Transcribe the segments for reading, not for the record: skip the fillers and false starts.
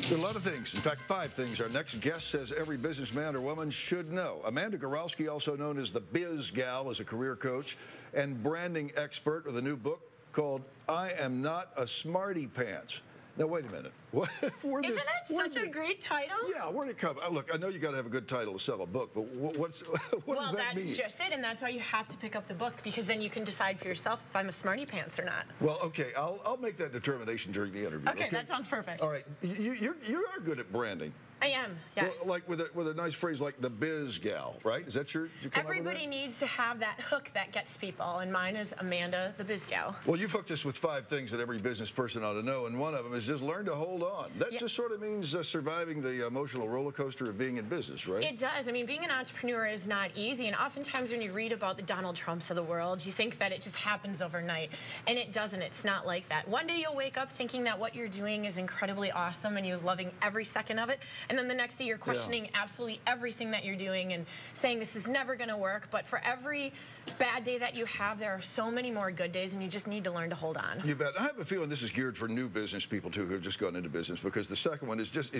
There are a lot of things. In fact, 5 things our next guest says every businessman or woman should know. Amanda Guralski, also known as the Biz Gal, is a career coach and branding expert with a new book called I Am Not a Smartie Pants. Now, wait a minute. Isn't that such a great title? Yeah, where'd it come? Look, I know you got to have a good title to sell a book, but what does that mean? Well, that's just it, and that's why you have to pick up the book, because then you can decide for yourself if I'm a Smartie Pants or not. Well, okay, I'll make that determination during the interview. Okay, that sounds perfect. All right, you are good at branding. I am, yes. Well, like with a nice phrase like the Biz Gal, right? Is that you come Everybody up with that? needs to have that hook that gets people, and mine is Amanda the Biz Gal. Well, you've hooked us with 5 things that every business person ought to know, and one of them is just learn to hold on. That just sort of means surviving the emotional roller coaster of being in business, right? It does. I mean, being an entrepreneur is not easy, and oftentimes when you read about the Donald Trumps of the world, you think that it just happens overnight, and it doesn't. It's not like that. One day you'll wake up thinking that what you're doing is incredibly awesome, and you're loving every second of it, and then the next day you're questioning absolutely everything that you're doing and saying this is never going to work. But for every bad day that you have, there are so many more good days, and you just need to learn to hold on. You bet. I have a feeling this is geared for new business people too who have just gone into business, because the second one is just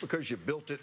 because you built it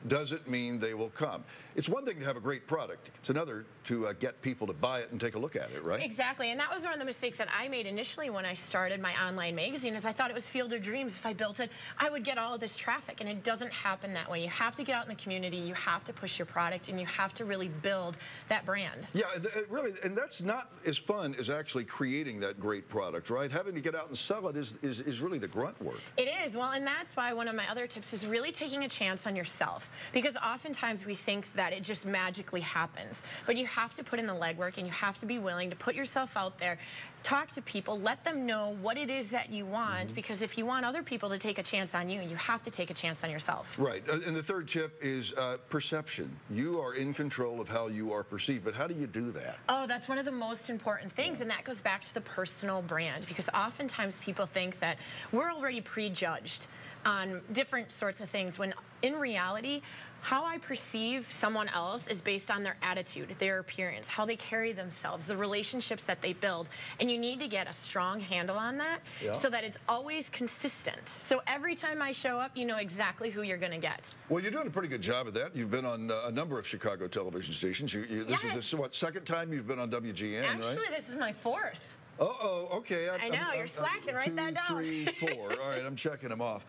doesn't mean they will come. It's one thing to have a great product. It's another to get people to buy it and take a look at it, right? Exactly, and that was one of the mistakes that I made initially when I started my online magazine, is I thought it was Field of Dreams. If I built it, I would get all of this traffic, and it doesn't happen that way. You have to get out in the community, you have to push your product, and you have to really build that brand. Yeah, really, and that's not as fun as actually creating that great product, right? Having to get out and sell it is really the grunt work. It is, well, and that's why one of my other tips is really taking a chance on yourself, because oftentimes we think that it just magically happens, but you have to put in the legwork, and you have to be willing to put yourself out there, talk to people, let them know what it is that you want, because if you want other people to take a chance on you, you have to take a chance on yourself. Right, and the third tip is perception. You are in control of how you are perceived, but how do you do that? Oh, that's one of the most important things, and that goes back to the personal brand, because oftentimes people think that we're already prejudged on different sorts of things, when in reality, how I perceive someone else is based on their attitude, their appearance, how they carry themselves, the relationships that they build. And you need to get a strong handle on that so that it's always consistent. So every time I show up, you know exactly who you're going to get. Well, you're doing a pretty good job of that. You've been on a number of Chicago television stations. This is what, second time you've been on WGN, right? Actually, this is my 4th. Uh-oh, okay. I know, you're slacking. Write that down. 2, 3, 4. All right, I'm checking them off.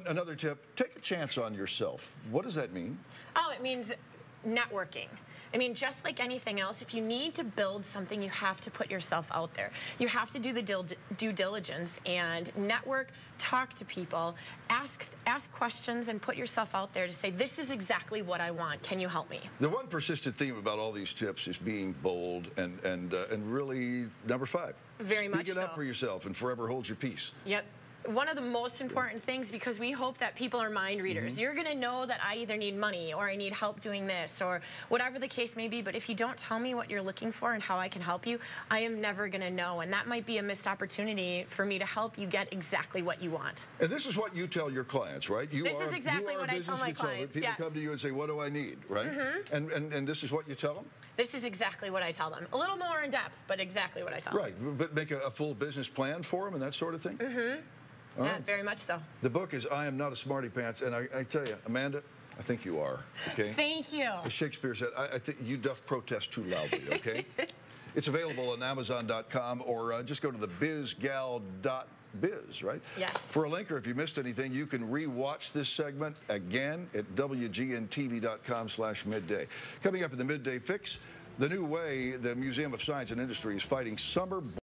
Another tip, take a chance on yourself. What does that mean? Oh, it means networking. I mean, just like anything else, if you need to build something, you have to put yourself out there. You have to do the due diligence and network, talk to people, ask questions, and put yourself out there to say, this is exactly what I want. Can you help me? The one persistent theme about all these tips is being bold and really number 5. Very much so. Speak it up for yourself and forever hold your peace. Yep. One of the most important things, because we hope that people are mind readers. You're going to know that I either need money or I need help doing this or whatever the case may be, but if you don't tell me what you're looking for and how I can help you, I am never going to know, and that might be a missed opportunity for me to help you get exactly what you want. And this is what you tell your clients, right? This is exactly what I tell my clients. People come to you and say, what do I need, right? And this is what you tell them? This is exactly what I tell them. A little more in depth, but exactly what I tell them. Right, but make a full business plan for them and that sort of thing? Yeah, very much so. The book is I Am Not a Smartie Pants, and I tell you, Amanda, I think you are, okay? Thank you. As Shakespeare said, I think you doth protest too loudly, okay? It's available on Amazon.com, or just go to thebizgal.biz, right? Yes. For a link, or if you missed anything, you can re-watch this segment again at WGNTV.com/midday. Coming up in the Midday Fix, the new way the Museum of Science and Industry is fighting summer